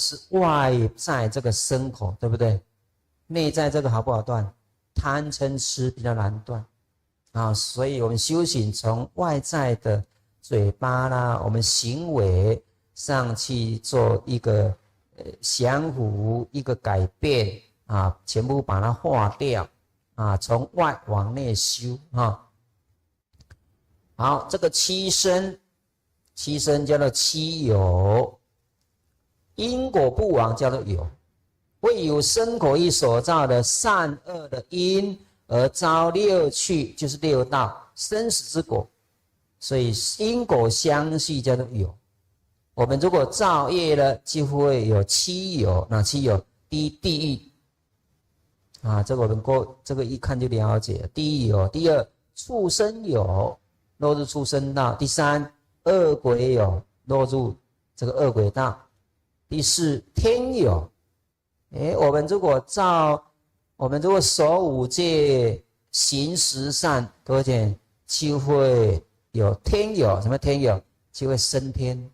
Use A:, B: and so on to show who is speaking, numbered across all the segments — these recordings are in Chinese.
A: 是外在这个身口，对不对？内在这个好不好断？贪嗔痴比较难断啊，所以我们修行从外在的嘴巴啦，我们行为上去做一个降伏，一个改变啊，全部把它化掉啊，从外往内修啊。好，这个七身叫做七有，因果不亡叫做有。为有身口意所造的善恶的因，而招六趣，就是六道生死之果，所以因果相续叫做有。我们如果造业了，就会有七有，哪七有？第一，地狱啊，这个我们这个一看就了解。地狱有，第二，畜生有，落入畜生道；第三，恶鬼有，落入这个恶鬼道；第四，天有。我们如果守五戒、行十善，各位就会有天有。什么天有？就会升天。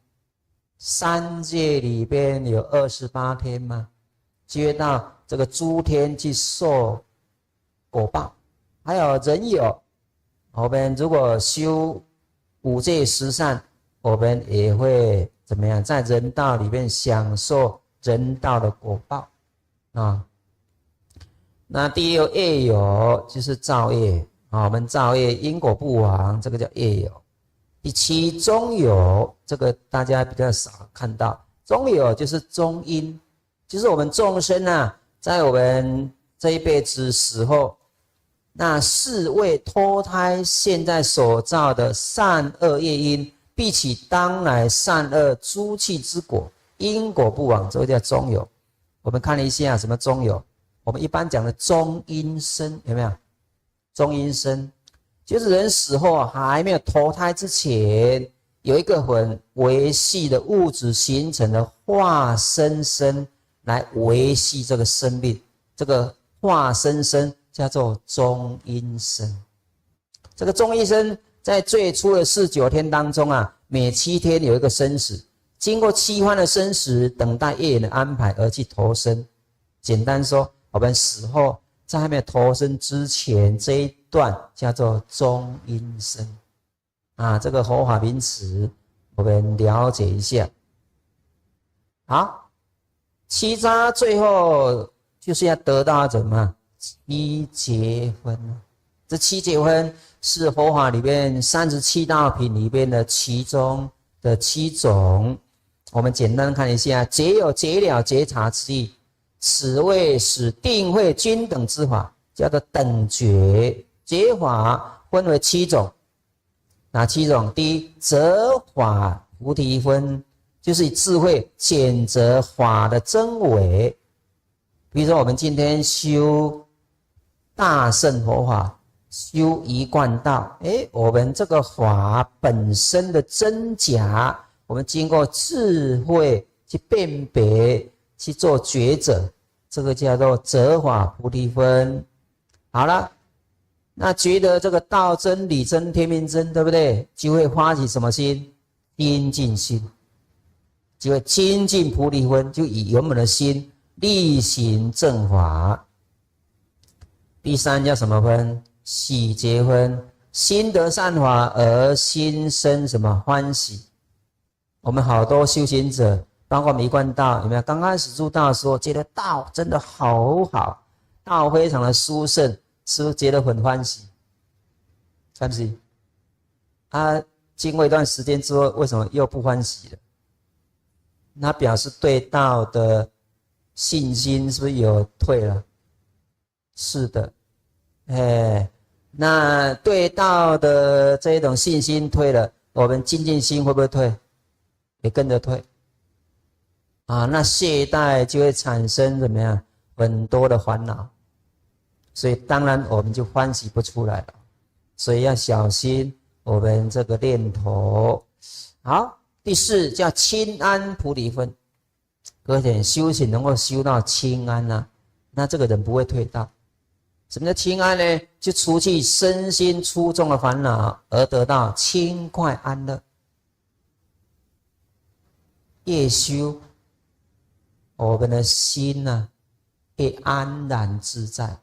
A: 三界里边有28天嘛，就会到这个诸天去受果报。还有人有，我们如果修五戒十善，我们也会怎么样？在人道里面享受人道的果报。那第六业有，就是造业啊，我们造业因果不亡，这个叫业有。第七中有，这个大家比较少看到，中有就是中因，就是我们众生啊，在我们这一辈子死后，那是为脱胎现在所造的善恶业因，必起当来善恶诸气之果，因果不亡，这个叫中有。我们看了一下什么中有，我们一般讲的中阴身，有没有？中阴身就是人死后还没有投胎之前，有一个很维系的物质形成的化身身来维系这个生命，这个化身身叫做中阴身。这个中阴身在最初的49天当中啊，每7天有一个生死。经过7番的生死，等待业缘的安排而去投生。简单说，我们死后在还没有投生之前，这一段叫做中阴身啊。这个佛法名词我们了解一下。好，七渣最后就是要得到什么？七结婚。这七结婚是佛法里面37道品里边的其中的7种。我们简单看一下，结有结了觉察之意，此谓使定慧均等之法，叫做等觉。觉法分为7种，哪7种？第一，择法菩提分，就是以智慧选择法的真伪。比如说我们今天修大乘佛法，修一贯道，我们这个法本身的真假，我们经过智慧去辨别，去做抉择，这个叫做择法菩提分。好了，那觉得这个道真、理真、天命真，对不对？就会发起什么心？精进心，就会精进菩提分，就以原本的心力行正法。第三叫什么分？喜结分，心得善法而心生什么欢喜？我们好多修行者，包括我们一贯道，有没有？刚开始入道的时候，觉得道真的好好，道非常的殊胜，是不是觉得很欢喜？欢喜？经过一段时间之后，为什么又不欢喜了？那表示对道的信心是不是有退了？是的，那对道的这一种信心退了，我们精进心会不会退？也跟着退那懈怠就会产生怎么样？很多的烦恼，所以当然我们就欢喜不出来了。所以要小心我们这个念头。好，第4叫清安菩提分，各位修行能够修到清安那这个人不会退道。什么叫清安呢？就除去身心粗重的烦恼，而得到轻快安乐。越修我们的心呢越安然自在，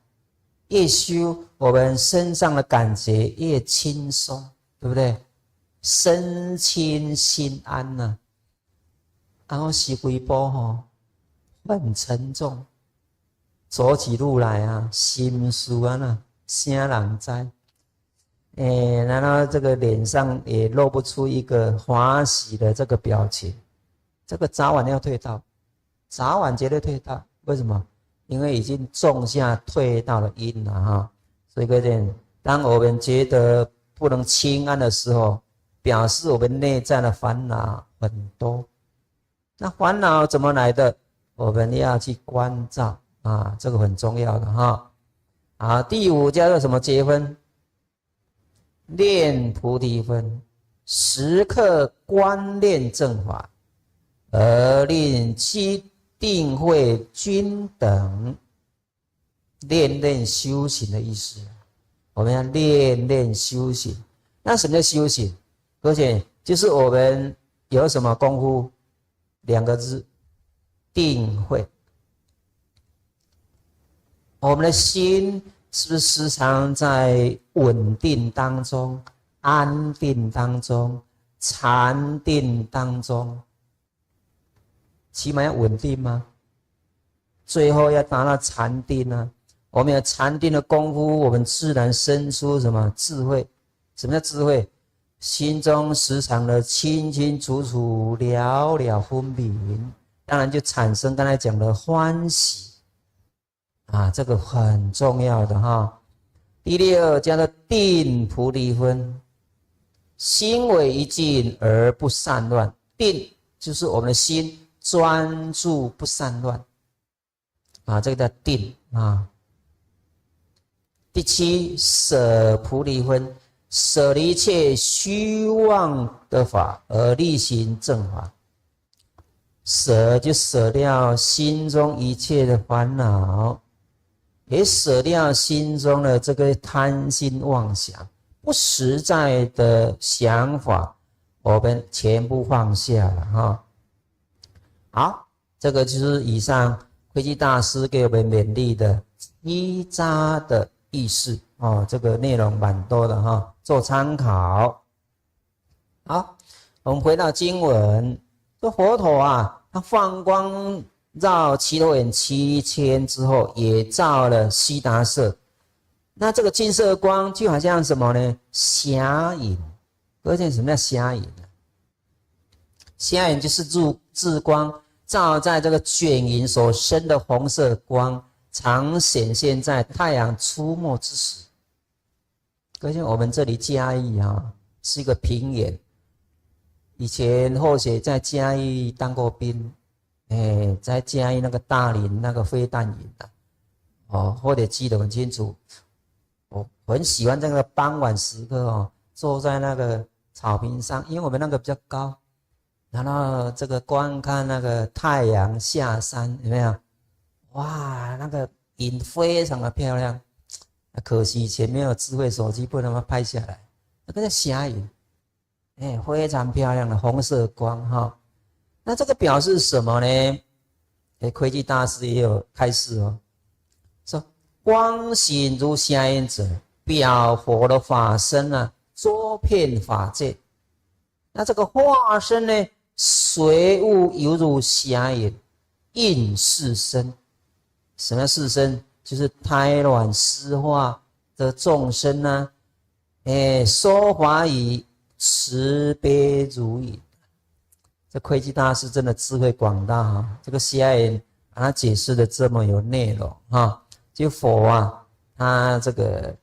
A: 越修我们身上的感觉越轻松，对不对？身轻心安呢、然后洗几步很沉重，走起路来啊，心事啊那啥人知？然后这个脸上也露不出一个欢喜的这个表情，这个早晚要退道，早晚绝对退道。为什么？因为已经种下退道的因了哈。所以各位，当我们觉得不能清安的时候，表示我们内在的烦恼很多。那烦恼怎么来的？我们要去关照啊，这个很重要的哈。好，第五叫做什么结分？练菩提分，时刻观念正法，而令其定慧均等。练修行的意思，我们要练修行。那什么叫修行？而且就是我们有什么功夫？2个字，定慧。我们的心是不是时常在稳定当中、安定当中、禅定当中？起码要稳定吗？最后要达到禅定呢？我们有禅定的功夫，我们自然生出什么智慧？什么叫智慧？心中时常的清清楚楚、了了分明，当然就产生刚才讲的欢喜啊，这个很重要的哈。第6叫做定菩提分，心为一境而不散乱。定就是我们的心专注不散乱啊，这个叫定啊。第7舍菩提分，舍离一切虚妄的法而力行正法。舍就舍掉心中一切的烦恼，也舍掉心中的这个贪心妄想，不实在的想法，我们全部放下了哈。好，这个就是以上慧基大师给我们勉励的依扎的意思哦，这个内容蛮多的哈，做参考。好，我们回到经文，这佛陀啊，他放光绕祇陀园7000之后，也照了悉达舍。那这个金色光就好像什么呢？霞影。而且什么叫霞影呢？霞影就是智光照在这个卷云所生的红色光，常显现在太阳出没之时。可见我们这里嘉义啊，是一个平原。以前后学在嘉义当过兵，在嘉义那个大林那个飞弹营啊，或者记得很清楚。我很喜欢这个傍晚时刻坐在那个草坪上，因为我们那个比较高，然后这个观看那个太阳下山，有没有？哇，那个影非常的漂亮，可惜以前没有智慧手机，不能把它拍下来。那个叫霞影，非常漂亮的红色光哈。那这个表示什么呢？窥基大师也有开示说光行如霞影者，表佛的法身啊，周遍法界。那这个化身呢，随物犹如霞影，应世身。什么叫世身？就是胎卵湿化的众生啊，说法以慈悲如影。这窥基大师真的智慧广大哈，这个霞影把它解释的这么有内容哈。就佛啊，他这个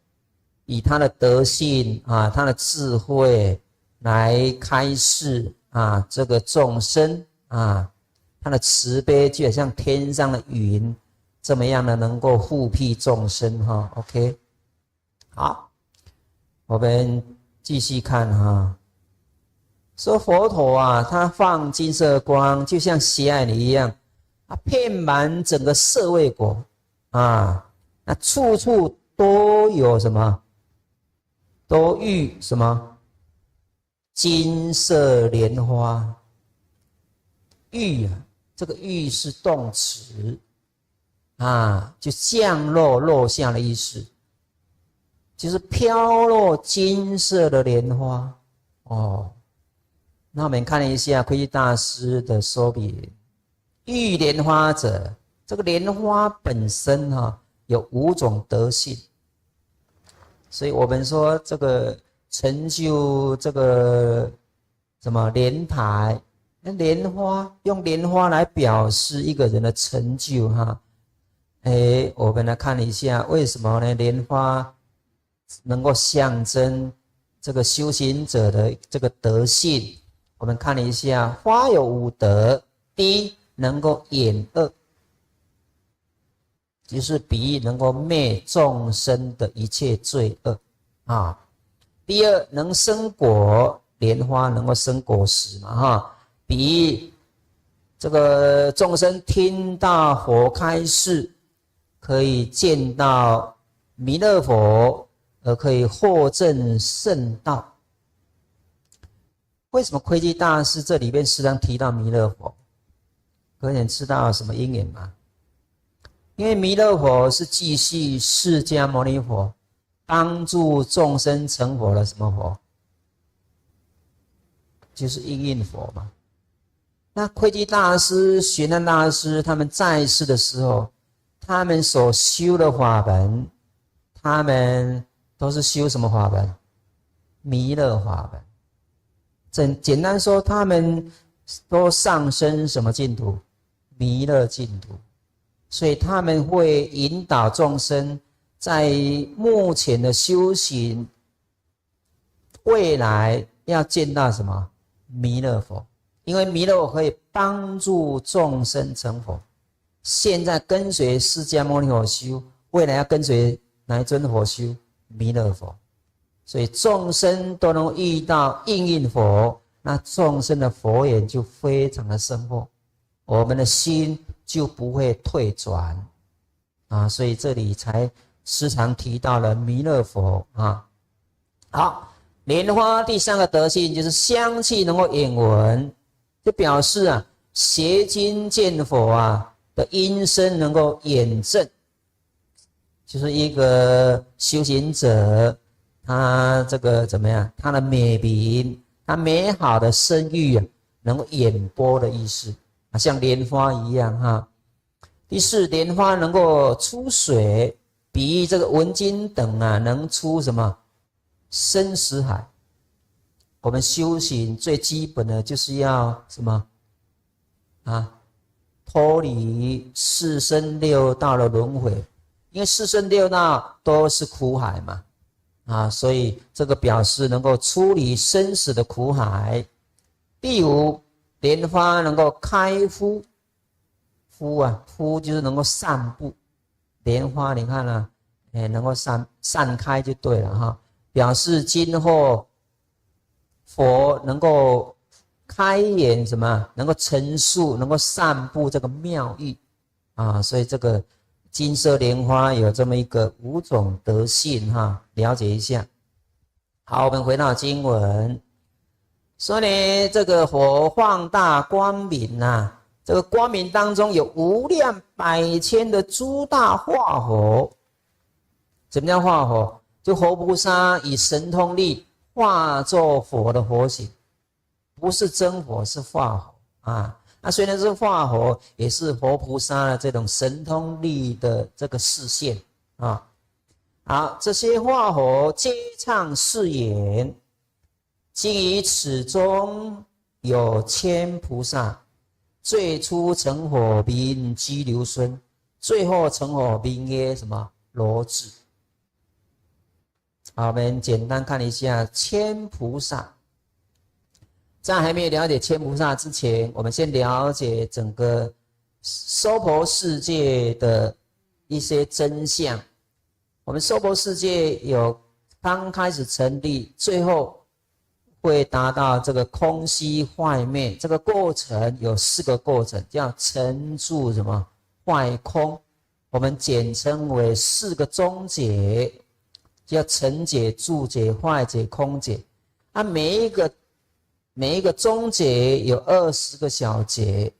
A: 以他的德性啊，他的智慧来开示啊，这个众生啊，他的慈悲就好像天上的云这么样的，能够护庇众生哈。OK， 好，我们继续看哈。说佛陀啊，他放金色光，就像霞影一样啊，遍满整个舍卫国啊，那处处都有什么？都遇什么？金色莲花。玉啊，这个玉是动词啊，就降落落下的意思，就是飘落金色的莲花哦。那我们看一下窥基大师的说明，玉莲花者，这个莲花本身有5种德性，所以我们说这个成就这个什么莲台，那莲花用莲花来表示一个人的成就我们来看一下为什么呢？莲花能够象征这个修行者的这个德性。我们看一下，花有5德，第一能够掩恶，就是比喻能够灭众生的一切罪恶啊。第二能生果，莲花能够生果实嘛比喻这个众生听到佛开示，可以见到弥勒佛，而可以获证圣道。为什么窥基大师这里面时常提到弥勒佛？各位知道什么因缘吗？因为弥勒佛是继续释迦牟尼佛帮助众生成佛的什么佛？就是应应佛嘛。那窥基大师、玄奘大师他们在世的时候，他们所修的法门，他们都是修什么法门？弥勒法门。简单说，他们都上升什么净土？弥勒净土。所以他们会引导众生在目前的修行，未来要见到什么？弥勒佛。因为弥勒佛可以帮助众生成佛。现在跟随释迦牟尼佛修，未来要跟随哪一尊佛修？弥勒佛。所以众生都能遇到应应佛，那众生的佛缘就非常的深厚，我们的心就不会退转所以这里才时常提到了弥勒佛好，莲花第3个德性就是香气能够掩闻，就表示邪经见佛的音声能够掩证，就是一个修行者。他这个怎么样？他的美名，他美好的声誉能够演播的意思像莲花一样第4，莲花能够出水，比喻这个文经等能出什么？生死海。我们修行最基本的就是要什么脱离4生6道的轮回，因为4生6道都是苦海嘛所以这个表示能够出离生死的苦海。第5，莲花能够开敷，敷就是能够散布。莲花你看能够散开就对了表示今后佛能够开眼什么？能够陈述，能够散布这个妙义所以这个金色莲花有这么一个5种德性了解一下。好，我们回到经文，说呢这个火放大光明这个光明当中有无量百千的诸大化火。怎么样化火？就活菩萨以神通力化作火的火形，不是真火，是化火虽然是化火，也是活菩萨的这种神通力的这个示现好，这些化火皆唱誓言，今于此中有千菩萨，最初成火名居留孙，最后成火名曰什么？罗智。好，我们简单看一下千菩萨。在还没有了解千菩萨之前，我们先了解整个娑婆世界的一些真相。我们娑婆世界有刚开始成立，最后会达到这个空虚坏灭，这个过程有4个过程，叫成住什么坏空，我们简称为4个终结，叫成解、住解、坏解、空解每一个终结有20个小节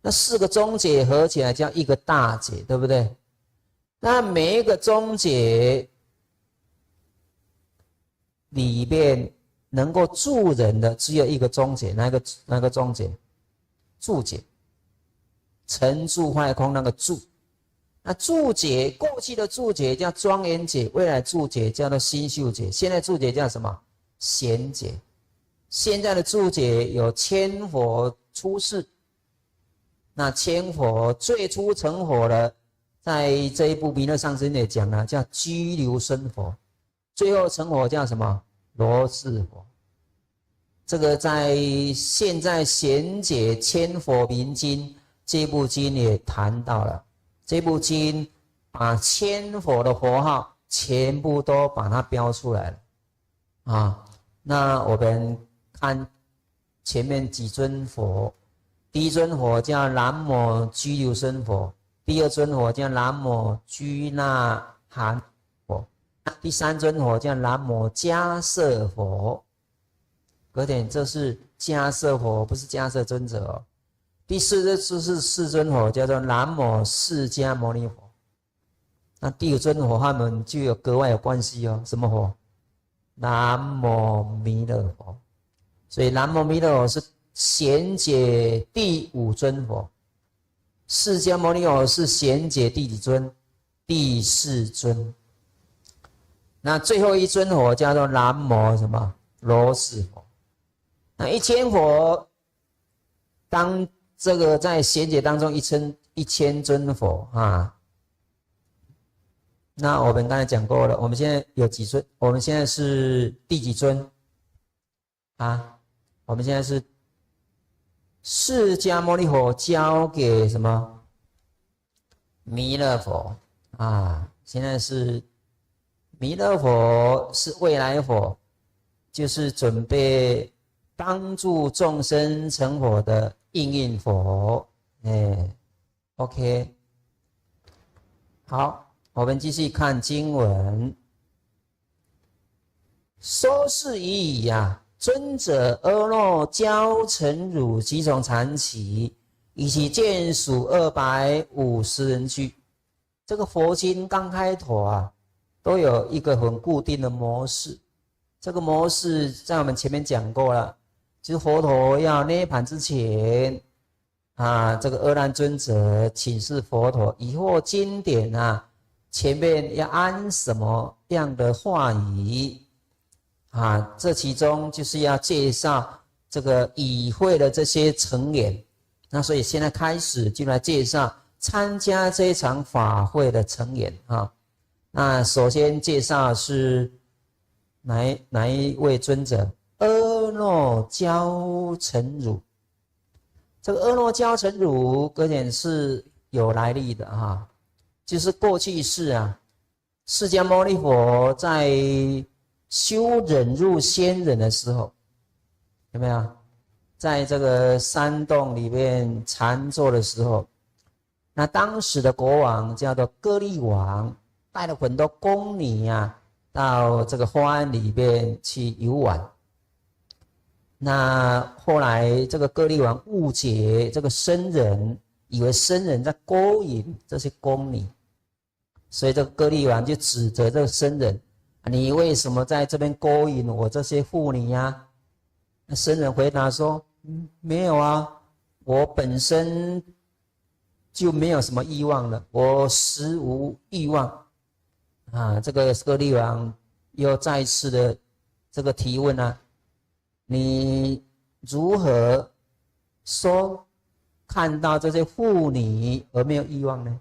A: 那4个中解合起来叫一个大解，对不对？那每一个中解里面能够助人的只有一个中解，哪个中解？助解，成住坏空那个助。那助解，过去的助解叫庄严解，未来助解叫做心秀解，现在助解叫什么？贤解。现在的注解有千佛出世，那千佛最初成佛的，在这一部《弥勒上师》也讲了，叫居留生佛，最后成佛叫什么？罗氏佛。这个在现在贤解千佛明经这部经也谈到了，这部经把千佛的佛号全部都把它标出来了啊。那我们看前面几尊佛，第一尊佛叫南无居留生佛，第二尊佛叫南无居那含佛，第三尊佛叫南无迦摄佛。各位，这是迦摄佛，不是迦摄尊者哦。第四尊佛叫做南无释迦牟尼佛。那第五尊佛他们就有格外有关系哦，什么佛？南无弥勒佛。所以南无弥勒佛是贤解第5尊佛，释迦牟尼佛是贤解第几尊？第4尊。那最后一尊佛叫做南无什么？罗氏佛。那1000佛，当这个在贤解当中1000尊佛啊。那我们刚才讲过了，我们现在有几尊？我们现在是第几尊啊？我们现在是释迦牟尼佛交给什么？弥勒佛啊。现在是弥勒佛是未来佛，就是准备帮助众生成佛的应应佛。OK， 好。我们继续看经文，说是已呀，尊者阿耨教成汝几种禅期，以其见属250人居。这个佛经刚开头啊，都有一个很固定的模式。这个模式在我们前面讲过了，就是佛陀要涅槃之前啊，这个阿难尊者请示佛陀，以后经典啊。前面要安什么样的话语啊？这其中就是要介绍这个与会的这些成员。那所以现在开始就来介绍参加这一场法会的成员啊。那首先介绍是哪一位尊者？阿耨教成汝。这个阿耨教成汝，个点是有来历的哈。就是过去世啊，释迦牟尼佛在修忍辱仙人的时候，有没有？在这个山洞里面禅坐的时候，那当时的国王叫做歌利王，带了很多宫女啊，到这个花园里面去游玩。那后来这个歌利王误解这个僧人，以为僧人在勾引这些宫女。所以这个歌利王就指责这个僧人，你为什么在这边勾引我这些妇女呀？那僧人回答说，没有啊，我本身就没有什么欲望了，我实无欲望啊。这个歌利王又再次的这个提问啊，你如何说看到这些妇女而没有欲望呢？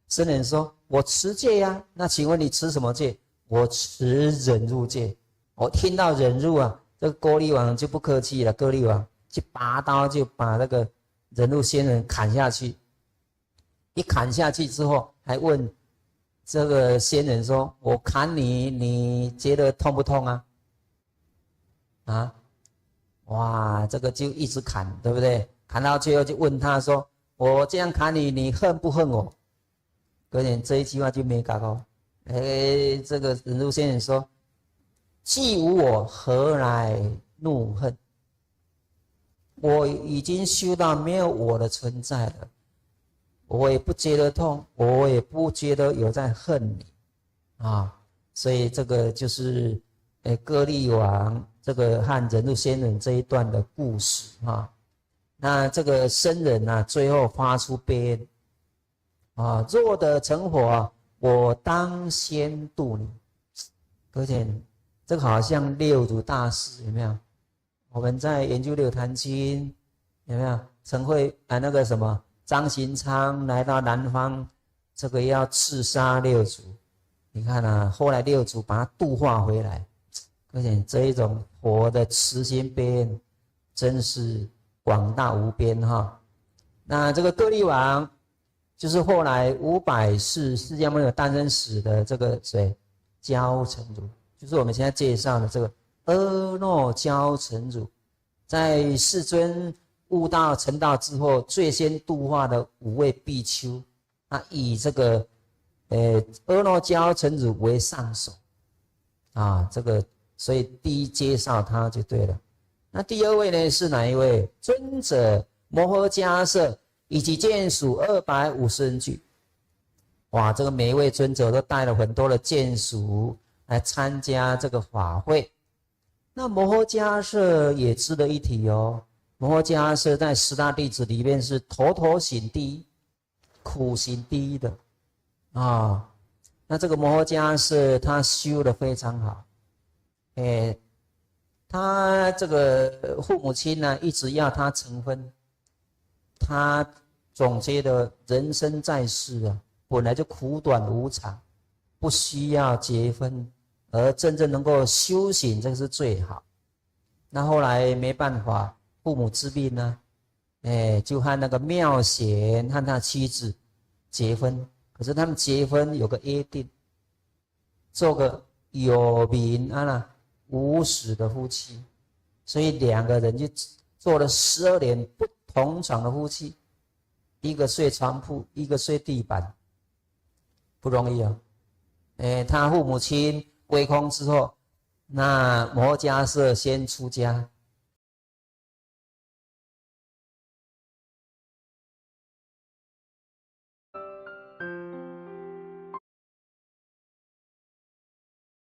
A: 僧人说：“我持戒呀。那请问你持什么戒？我持忍辱戒。我听到忍辱啊，这个歌利王就不客气了，歌利王就拔刀就把那个忍辱仙人砍下去。一砍下去之后，还问这个仙人说：‘我砍你，你觉得痛不痛啊？’啊，哇，这个就一直砍，对不对？砍到最后就问他说：‘我这样砍你，你恨不恨我？’各位，这一句话就没搞哦。这个忍辱仙人说：“既无我，何来怒恨？”我已经修到没有我的存在了，我也不觉得痛，我也不觉得有在恨你啊。所以这个就是歌利王这个和忍辱仙人这一段的故事啊。那这个僧人啊，最后发出悲恩啊，若得成佛，我当先度你。各位，这个好像六祖大师有没有？我们在研究六坛经有没有？陈慧那个什么张行昌来到南方，这个要刺杀六祖，你看啊，后来六祖把他度化回来。各位，这一种佛的慈心悲恩，真是广大无边哈。那这个歌利王，就是后来500世释迦牟尼诞生史的这个谁？焦成儒，就是我们现在介绍的这个阿耨焦成儒，在世尊悟道成道之后，最先度化的5位比丘，那以这个阿耨焦成儒为上首啊，这个所以第一介绍他就对了。那第二位呢是哪一位？尊者摩诃迦叶以及眷属250人俱。哇，这个每一位尊者都带了很多的眷属来参加这个法会。那摩诃迦叶也值得一提哦。摩诃迦叶在10大弟子里面是头头行第一，苦行第一的啊。那这个摩诃迦叶他修得非常好，他这个父母亲呢一直要他成婚，他总觉得人生在世啊，本来就苦短无常，不需要结婚，而真正能够修行，这个是最好。那后来没办法，父母之病呢，就和那个妙贤和他妻子结婚。可是他们结婚有个约定，做个有名无实的夫妻，所以2个人就做了12年不同床的夫妻，一个睡床铺，一个睡地板。不容易哦，他父母亲归空之后，那摩诃迦叶先出家，